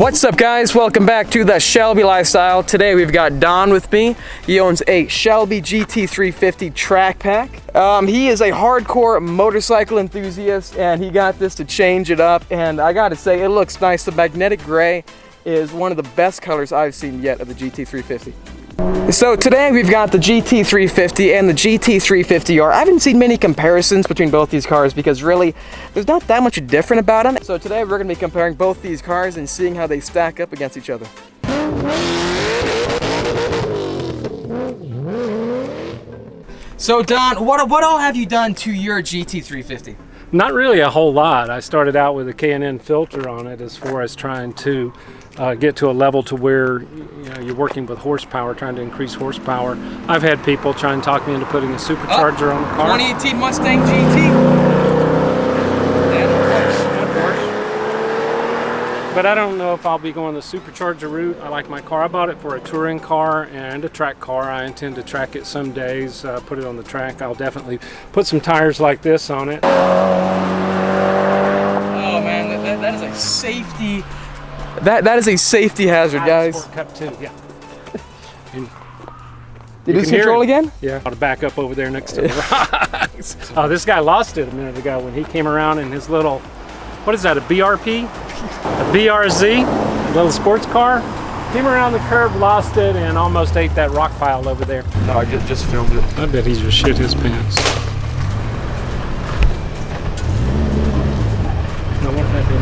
What's up, guys? Welcome back to the Shelby Lifestyle. Today we've got Don with me. He owns a Shelby GT350 track pack. He is a hardcore motorcycle enthusiast, and he got this to change it up, and I gotta say, it looks nice. The magnetic gray is one of the best colors I've seen yet of the GT350. So today we've got the GT350 and the GT350R. I haven't seen many comparisons between both these cars because really there's not that much different about them. So today we're going to be comparing both these cars and seeing how they stack up against each other. So Don, what all have you done to your GT350? Not really a whole lot. I started out with a K&N filter on it as far as trying to get to a level to where you're working with horsepower, trying to increase horsepower. I've had people try and talk me into putting a supercharger on the car. 2018 Mustang GT. That works. But I don't know if I'll be going the supercharger route. I like my car. I bought it for a touring car and a track car. I intend to track it some days, put it on the track. I'll definitely put some tires like this on it. Oh man, that is a safety. That is a safety hazard, guys. Sport Cup 2, yeah. Did you lose control again? Yeah. I'll back up over there next to the rocks. Oh, this guy lost it a minute ago when he came around in his little, what is that, a BRP? A BRZ, a little sports car. Came around the curve, lost it, and almost ate that rock pile over there. No, I just filmed it. I bet he just shit his pants. Now what that did.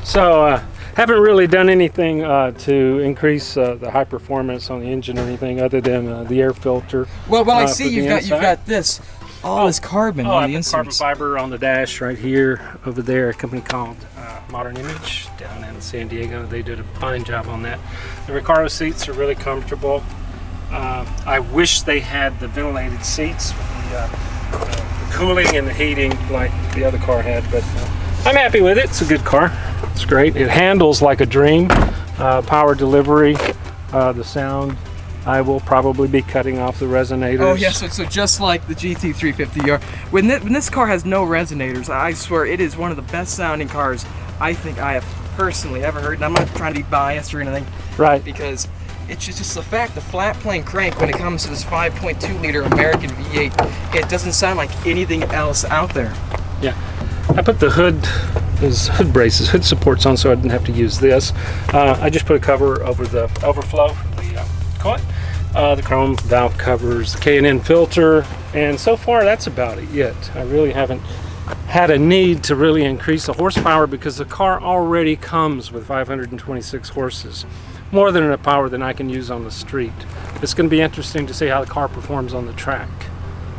So, haven't really done anything to increase the high performance on the engine or anything other than the air filter. Well, I see you've got this, all this carbon on the inserts. Carbon fiber on the dash right here, over there. A company called Modern Image down in San Diego. They did a fine job on that. The Recaro seats are really comfortable. I wish they had the ventilated seats with the cooling and the heating like the other car had, but I'm happy with it. It's a good car. It's great. It handles like a dream. Power delivery, the sound. I will probably be cutting off the resonators. Oh yes, so just like the GT350R. When this car has no resonators, I swear it is one of the best sounding cars I think I have personally ever heard. And I'm not trying to be biased or anything. Right. Because it's just the fact, the flat plane crank when it comes to this 5.2 liter American V8, it doesn't sound like anything else out there. Yeah. I put the hood supports on so I didn't have to use this. I just put a cover over the overflow for the coolant, the chrome valve covers, the K&N filter, and so far that's about it yet. I really haven't had a need to really increase the horsepower because the car already comes with 526 horses, more than enough power than I can use on the street. It's going to be interesting to see how the car performs on the track.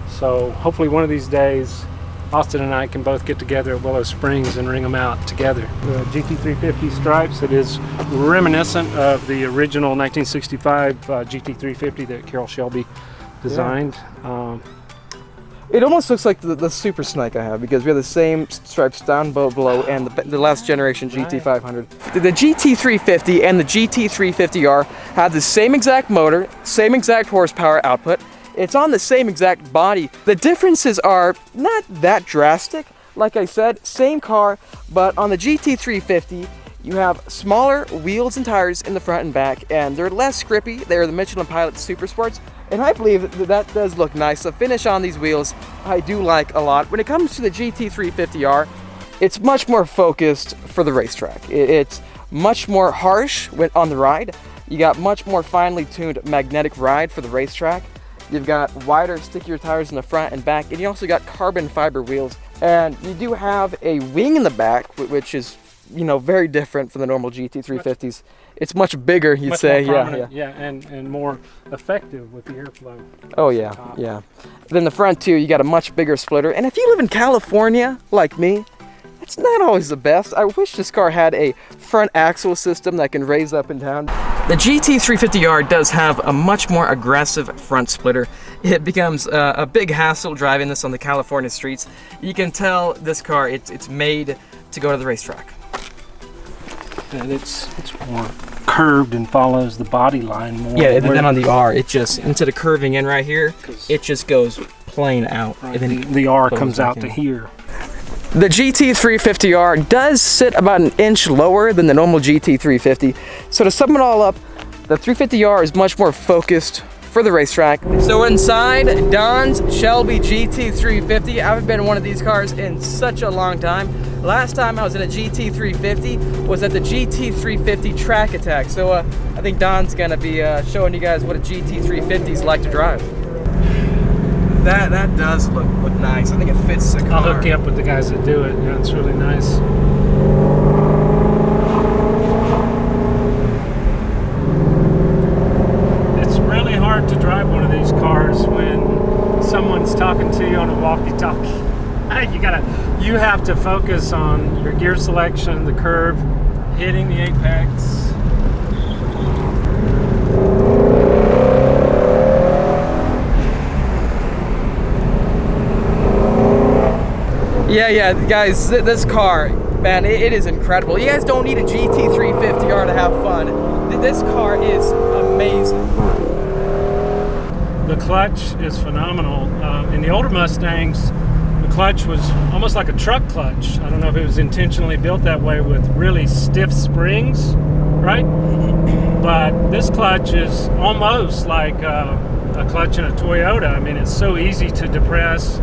So hopefully one of these days Austin and I can both get together at Willow Springs and ring them out together. The GT350 stripes, it is reminiscent of the original 1965 GT350 that Carroll Shelby designed. Yeah. It almost looks like the Super Snake I have because we have the same stripes down below and the last generation GT500. The GT350 and the GT350R have the same exact motor, same exact horsepower output. It's on the same exact body. The differences are not that drastic. Like I said, same car, but on the GT350, you have smaller wheels and tires in the front and back, and they're less grippy. They're the Michelin Pilot Super Sports, and I believe that does look nice. The finish on these wheels, I do like a lot. When it comes to the GT350R, it's much more focused for the racetrack. It's much more harsh on the ride. You got much more finely tuned magnetic ride for the racetrack. You've got wider, stickier tires in the front and back, and you also got carbon fiber wheels. And you do have a wing in the back, which is, very different from the normal GT350s. It's much bigger, you'd say. Yeah, and more effective with the airflow. Oh yeah, yeah. Then the front too, you got a much bigger splitter. And if you live in California, like me, it's not always the best. I wish this car had a front axle system that can raise up and down. The GT350R does have a much more aggressive front splitter. It becomes a big hassle driving this on the California streets. You can tell this car, it's made to go to the racetrack. And it's more curved and follows the body line more. Yeah, and then on the R, it just, instead of curving in right here, it just goes plane out. Right. And then The R close comes back out in. to here. The GT350R does sit about an inch lower than the normal GT350. So to sum it all up, the 350R is much more focused for the racetrack. So we're inside Don's Shelby GT350. I haven't been in one of these cars in such a long time. Last time I was in a GT350 was at the GT350 Track Attack. So I think Don's gonna be showing you guys what a GT350 is like to drive. That does look nice. I think it fits the car. I'll hook you up with the guys that do it. Yeah, it's really nice. It's really hard to drive one of these cars when someone's talking to you on a walkie-talkie. You have to focus on your gear selection, the curve, hitting the apex. Yeah, guys, this car, man, it is incredible. You guys don't need a GT350R to have fun. This car is amazing. The clutch is phenomenal. In the older Mustangs, the clutch was almost like a truck clutch. I don't know if it was intentionally built that way with really stiff springs, right? But this clutch is almost like a clutch in a Toyota. I mean, it's so easy to depress.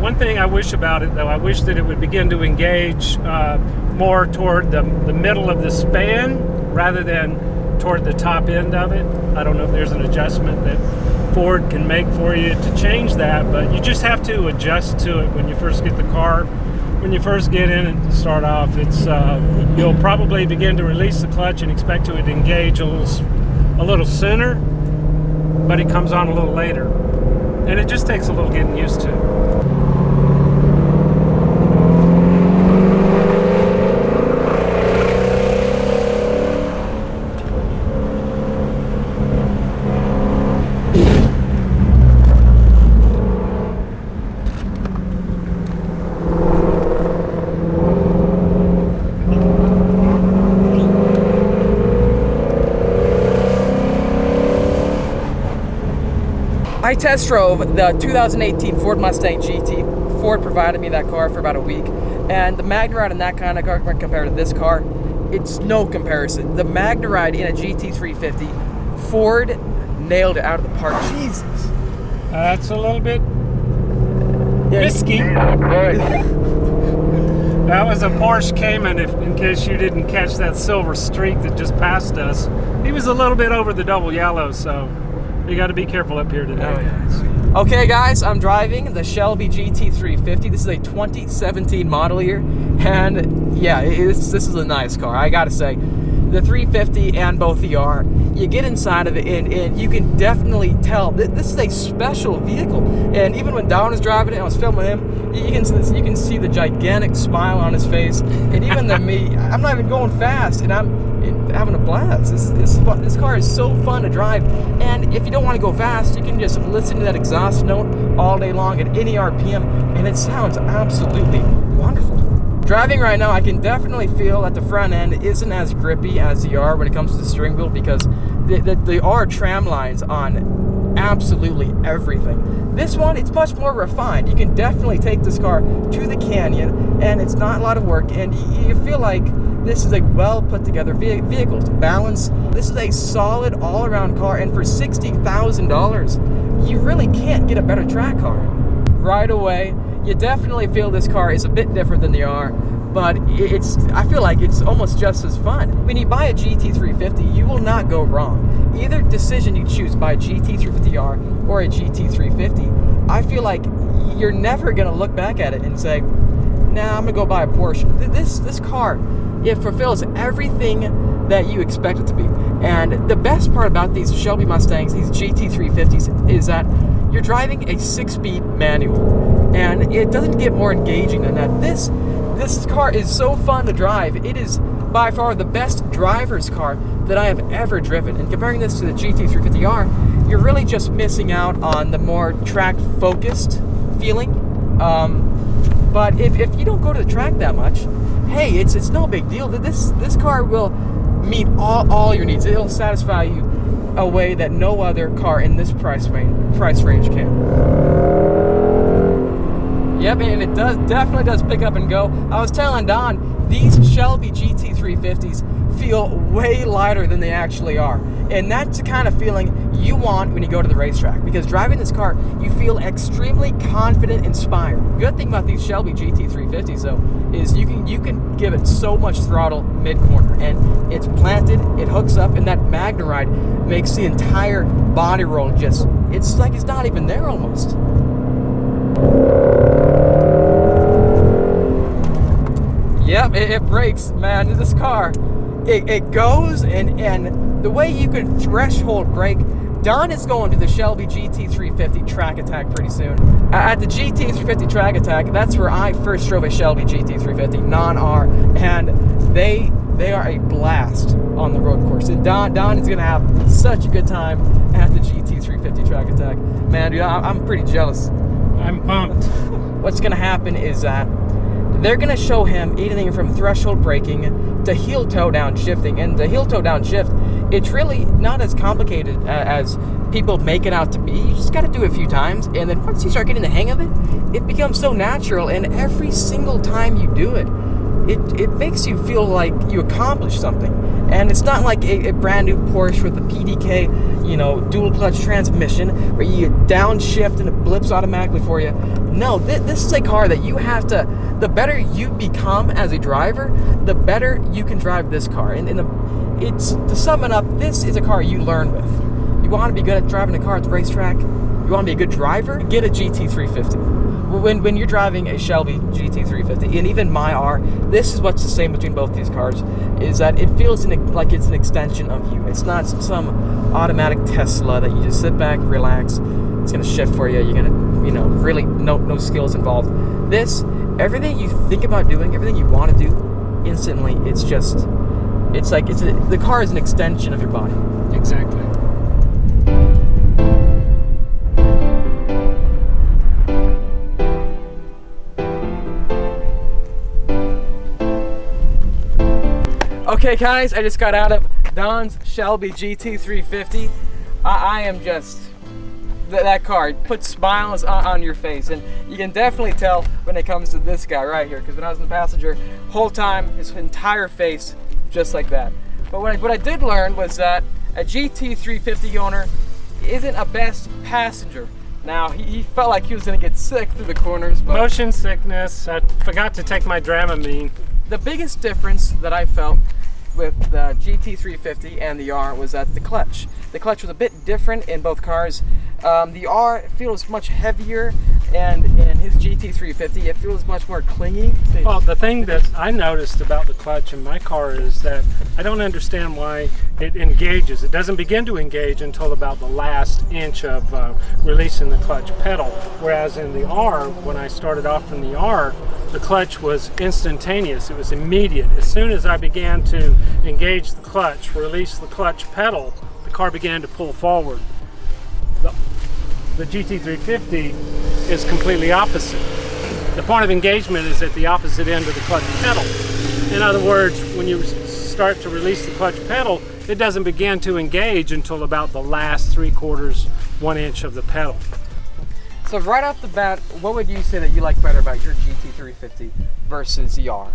One thing I wish about it, though, I wish that it would begin to engage more toward the middle of the span rather than toward the top end of it. I don't know if there's an adjustment that Ford can make for you to change that, but you just have to adjust to it when you first get the car. When you first get in and start off, it's you'll probably begin to release the clutch and expect it to engage a little sooner, but it comes on a little later. And it just takes a little getting used to. I test drove the 2018 Ford Mustang GT. Ford provided me that car for about a week, and the Magna-Ride in that kind of car compared to this car, it's no comparison. The Magna-Ride in a GT350, Ford nailed it out of the park. Jesus. That's a little bit risky. That was a Porsche Cayman, in case you didn't catch that silver streak that just passed us. He was a little bit over the double yellow, so you got to be careful up here today. Oh, yeah. Okay, guys, I'm driving the Shelby GT350. This is a 2017 model year, and yeah, this is a nice car. I gotta say, the 350 and both the R, you get inside of it, and you can definitely tell that this is a special vehicle. And even when Don was driving it, I was filming him, you can see the gigantic smile on his face. And even me, I'm not even going fast, and I'm having a blast. This car is so fun to drive, and if you don't want to go fast, you can just listen to that exhaust note all day long at any RPM, and it sounds absolutely wonderful. Driving right now, I can definitely feel that the front end isn't as grippy as the R when it comes to the steering wheel, because the R tram lines on absolutely everything. This one, it's much more refined. You can definitely take this car to the canyon, and it's not a lot of work, and you feel like this is a well put together vehicle. It's balanced. This is a solid all around car, and for $60,000, you really can't get a better track car. Right away, you definitely feel this car is a bit different than the R, but I feel like it's almost just as fun. When you buy a GT350, you will not go wrong. Either decision you choose, buy a GT350R or a GT350, I feel like you're never gonna look back at it and say, nah, I'm gonna go buy a Porsche. This car, it fulfills everything that you expect it to be. And the best part about these Shelby Mustangs, these GT350s, is that you're driving a 6-speed manual, and it doesn't get more engaging than that. This car is so fun to drive. It is by far the best driver's car that I have ever driven. And comparing this to the GT350R, you're really just missing out on the more track-focused feeling. But if you don't go to the track that much, hey, it's no big deal. This car will meet all your needs. It'll satisfy you a way that no other car in this price range can. Yep, and it definitely does pick up and go. I was telling Don, these Shelby GT350s feel way lighter than they actually are. And that's the kind of feeling you want when you go to the racetrack, because driving this car, you feel extremely confident, inspired. Good thing about these Shelby GT350s though, is you can give it so much throttle mid-corner, and it's planted, it hooks up, and that MagneRide makes the entire body roll just, it's like it's not even there almost. Yep, it brakes, man. This car, it goes, and the way you can threshold brake, Don is going to the Shelby GT350 Track Attack pretty soon. At the GT350 Track Attack, that's where I first drove a Shelby GT350 non-R, and they are a blast on the road course. And Don is gonna have such a good time at the GT350 Track Attack. Man, dude, I'm pretty jealous. I'm pumped. What's gonna happen is that they're gonna show him anything from threshold braking to heel toe down shifting. And the heel toe down shift, it's really not as complicated as people make it out to be. You just gotta do it a few times, and then once you start getting the hang of it, it becomes so natural, and every single time you do it, it makes you feel like you accomplished something. And it's not like a brand new Porsche with a PDK, dual clutch transmission where you downshift and it blips automatically for you. No, this is a car that you have to, the better you become as a driver, the better you can drive this car. And it's, to sum it up, this is a car you learn with. You want to be good at driving a car at the racetrack, you want to be a good driver, get a GT350. When you're driving a Shelby GT350, and even my R, this is what's the same between both these cars, is that it feels like it's an extension of you. It's not some automatic Tesla that you just sit back, relax, it's going to shift for you, you're going to, really no skills involved. This, everything you think about doing, everything you want to do, instantly, the car is an extension of your body. Exactly. Okay guys, I just got out of Don's Shelby GT350. I am just, that car puts smiles on your face, and you can definitely tell when it comes to this guy right here, because when I was in the passenger, whole time, his entire face just like that. But what I did learn was that a GT350 owner isn't a best passenger. Now, he felt like he was going to get sick through the corners. But motion sickness, I forgot to take my Dramamine. The biggest difference that I felt with the GT350 and the R was that the clutch. The clutch was a bit different in both cars. The R feels much heavier, and in his GT350 it feels much more clingy. Well, the thing that I noticed about the clutch in my car is that I don't understand why it engages. It doesn't begin to engage until about the last inch of releasing the clutch pedal. Whereas in the R, when I started off in the R, the clutch was instantaneous. It was immediate. As soon as I began to engage the clutch, release the clutch pedal, the car began to pull forward. The GT350 is completely opposite. The point of engagement is at the opposite end of the clutch pedal. In other words, when you start to release the clutch pedal, it doesn't begin to engage until about the last 3/4, 1 inch of the pedal. So right off the bat, what would you say that you like better about your GT350 versus the R?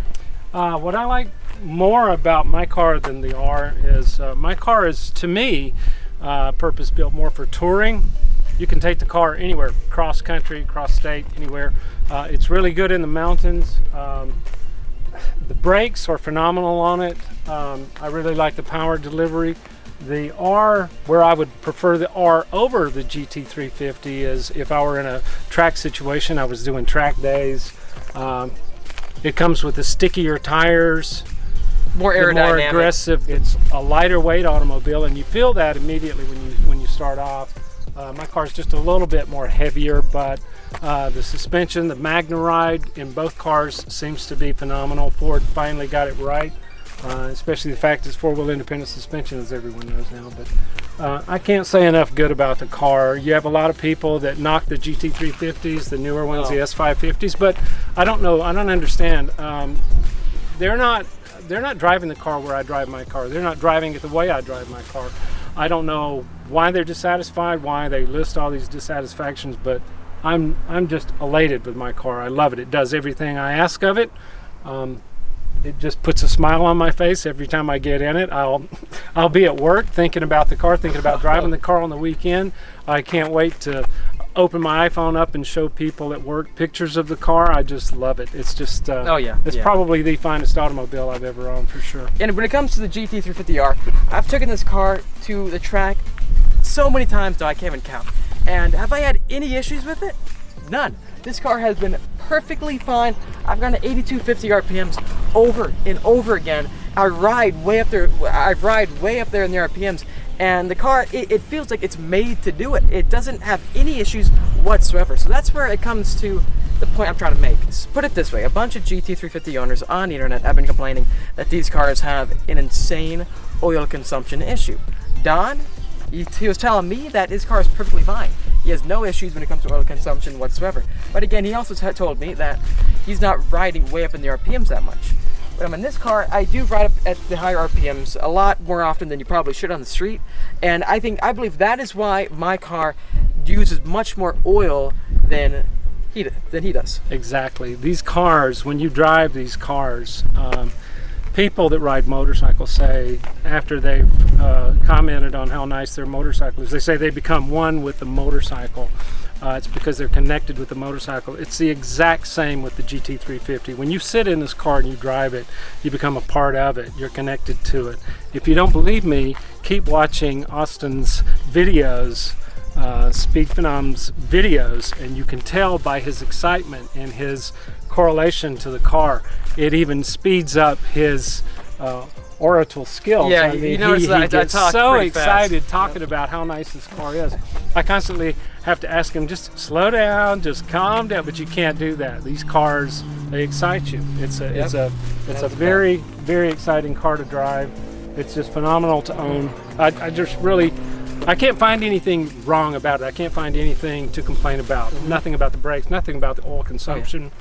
What I like more about my car than the R is my car is, to me, purpose built more for touring. You can take the car anywhere, cross country, cross state, anywhere. It's really good in the mountains. The brakes are phenomenal on it. I really like the power delivery. The R, where I would prefer the R over the GT350 is if I were in a track situation, I was doing track days. It comes with the stickier tires, more aerodynamic, more aggressive. It's a lighter weight automobile, and you feel that immediately when you start off. My car's just a little bit more heavier, but the suspension, the MagneRide in both cars seems to be phenomenal. Ford finally got it right. Especially the fact it's four-wheel independent suspension, as everyone knows now. But I can't say enough good about the car. You have a lot of people that knock the GT350s, the newer ones, the S550s, but I don't understand. They're not driving the car where I drive my car. They're not driving it the way I drive my car. I don't know why they're dissatisfied, why they list all these dissatisfactions, but I'm just elated with my car. I love it. It does everything I ask of it. It just puts a smile on my face every time I get in it. I'll be at work thinking about the car, thinking about driving the car on the weekend. I can't wait to open my iPhone up and show people at work pictures of the car. I just love it. It's just oh yeah, it's probably the finest automobile I've ever owned, for sure. And when it comes to the GT350R, I've taken this car to the track so many times that I can't even count. And have I had any issues with it? None. This car has been perfectly fine. I've gone to 8250 RPMs over and over again. I ride way up there in the RPMs, and the car, it feels like it's made to do it. It doesn't have any issues whatsoever. So that's where it comes to the point I'm trying to make. Put it this way, a bunch of GT350 owners on the internet have been complaining that these cars have an insane oil consumption issue. Don, he was telling me that his car is perfectly fine. He has no issues when it comes to oil consumption whatsoever. But again, he also told me that he's not riding way up in the RPMs that much. But in this car, I do ride up at the higher RPMs a lot more often than you probably should on the street. And I believe that is why my car uses much more oil than he does. Exactly. These cars, when you drive these cars, people that ride motorcycles say, after they've commented on how nice their motorcycle is, they say they become one with the motorcycle. It's because they're connected with the motorcycle. It's the exact same with the GT350. When you sit in this car and you drive it, you become a part of it. You're connected to it. If you don't believe me, keep watching Austin's videos, Speed Phenom's videos, and you can tell by his excitement and his correlation to the car. It even speeds up his oratorial skills. Yeah, I mean, you notice that I talk so pretty excited fast. talking about how nice this car is. I constantly have to ask him, just slow down, just calm down, but you can't do that. These cars, they excite you. It's a very, very exciting car to drive. It's just phenomenal to own. I can't find anything wrong about it. I can't find anything to complain about. Nothing about the brakes, nothing about the oil consumption.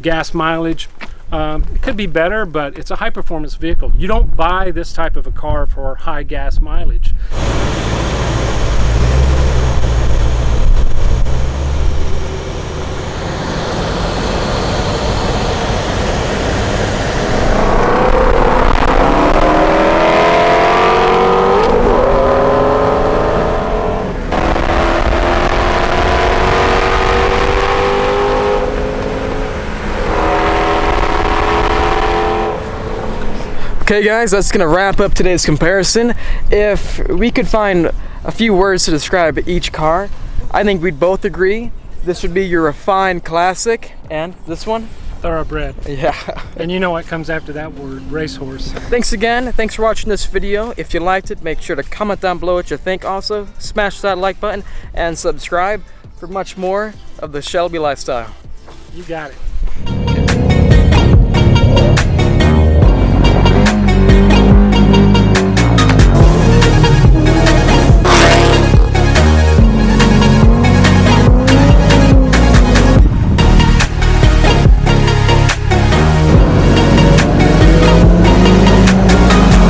Gas mileage, it could be better, but it's a high performance vehicle. You don't buy this type of a car for high gas mileage. Okay guys, that's gonna wrap up today's comparison. If we could find a few words to describe each car, I think we'd both agree this would be your refined classic, and this one? Thoroughbred. Yeah. And you know what comes after that word? Racehorse. Thanks again. Thanks for watching this video. If you liked it, make sure to comment down below what you think. Also, smash that like button and subscribe for much more of the Shelby Lifestyle. You got it.